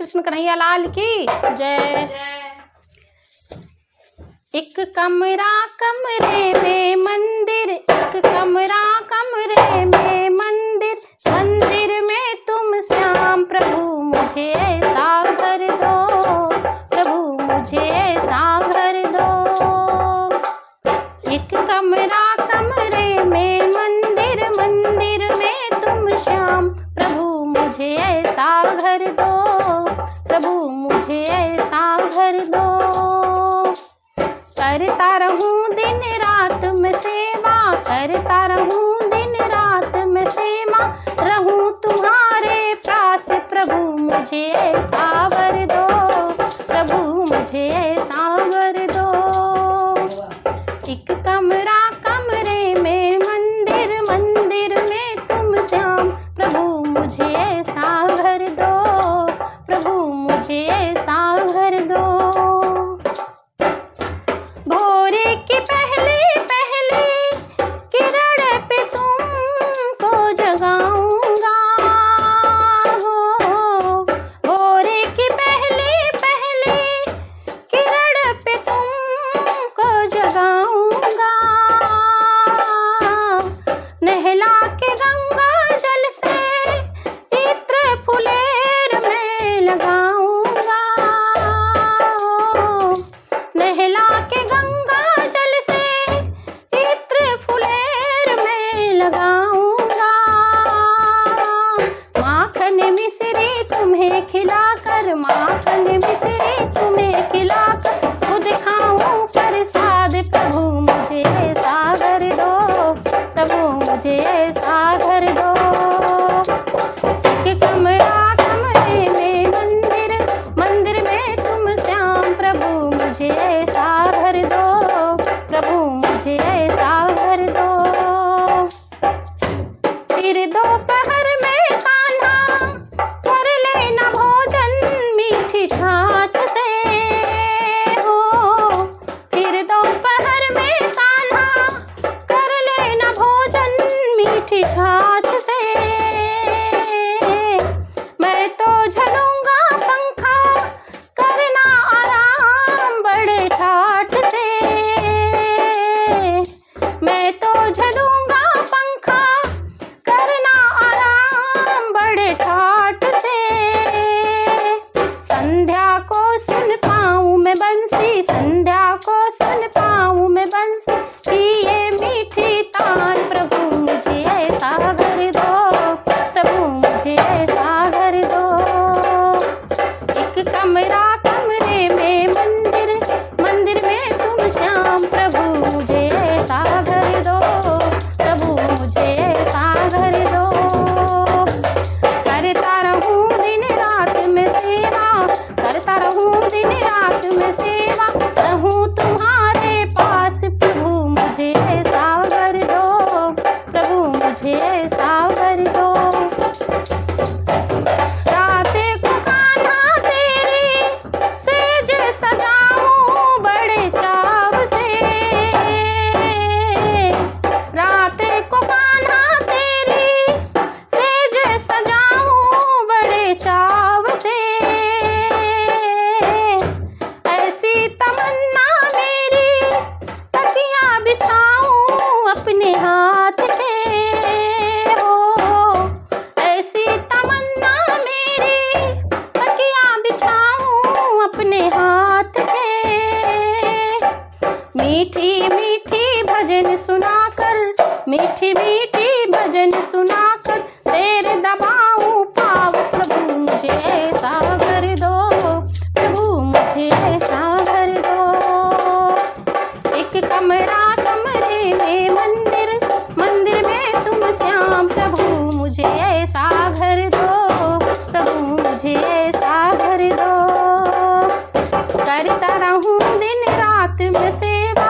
कृष्ण कन्हैया लाल की जय। एक कमरा कमरे में मंदिर, एक कमरा कमरे में मंदिर, मंदिर में तुम श्याम प्रभु मुझे ऐसा घर दो, प्रभु मुझे ऐसा घर दो। एक कमरा कमरे में मंदिर, मंदिर में तुम श्याम प्रभु मुझे ऐसा घर दो, प्रभु मुझे ऐसा घर दो। करता रहूं दिन रात में सेवा, करता रहूं दिन रात में सेवा, रहूं तुम्हारे पास प्रभु मुझे ऐसा वर दो, प्रभु मुझे ऐसा वर दो। एक कमरा कमरे में मंदिर, मंदिर में तुम श्याम प्रभु मुझे ऐसा घर दो, प्रभु मुझे ऐसा घर दो। भोरे की पहली पहली किरण पे तुमको जगाऊंगा, हो भोरे की पहली पहली किरण पे तुमको जगाऊंगा। नहला के गंगा जल से इत्र फुलेर में लगाऊंगा, नहला के गंगा जल से इत्र फुलेर में लगाऊंगा। माखन मिश्री तुम्हें खिलाकर, माखन मिश्री तुम्हें खिलाकर खुद खाऊं प्रसाद प्रभु मुझे ऐसा घर दो, प्रभु मुझे ऐसा घर दो। एक कमरा कमरे में मंदिर, मंदिर में तुम श्याम प्रभु मुझे ऐसा घर दो, प्रभु मुझे ऐसा घर दो। फिर दोपहर में कान्हा कर लेना भोजन मीठी छाछ से, हो फिर दोपहर में कान्हा कर लेना भोजन मीठी छाछ से। मैं तो झलूंगा पंखा करना आराम बड़े ठाठ से, मैं तो झलूंगा पंखा करना आराम बड़े ठाठ से। संध्या को सुन पाऊं मैं बंसी, संध्या को सुन पाऊं मैं बंसी, पिए मीठी तान प्रभु मुझे ऐसा घर दो, प्रभु मुझे ऐसा घर दो। एक कमरा कमरे में मंदिर, मंदिर में तुम श्याम प्रभु मुझे ऐसा घर दो, प्रभु मुझे ऐसा घर दो। करता रहूं दिन रात में सेवा, करता रहूं दिन रात में सेवा, रहूं तुम्हारे पास प्रभु मुझे ऐसा घर दो, प्रभु मुझे ऐसा घर दो। रातें को कान्हा तेरी सेज सजाऊं बड़े चाव से, रातें को कान्हा तेरी सेज सजाऊं बड़े चाव से। ऐसी तमन्ना मेरी तकिया बिछाऊं अपने हाथ के, हो ऐसी तमन्ना मेरी तकिया बिछाऊं अपने हाथ के। मीठी मीठी भजन सुनाकर, मीठी मीठी भजन सुनाकर तेरे दबाऊं पाव प्रभु मुझे ऐसा घर दो, प्रभु मुझे ऐसा घर दो। एक कमरा कमरे में मंदिर, मंदिर में तुम श्याम प्रभु मुझे ऐसा घर दो, प्रभु मुझे ऐसा घर दो। करता रहूं दिन रात में सेवा,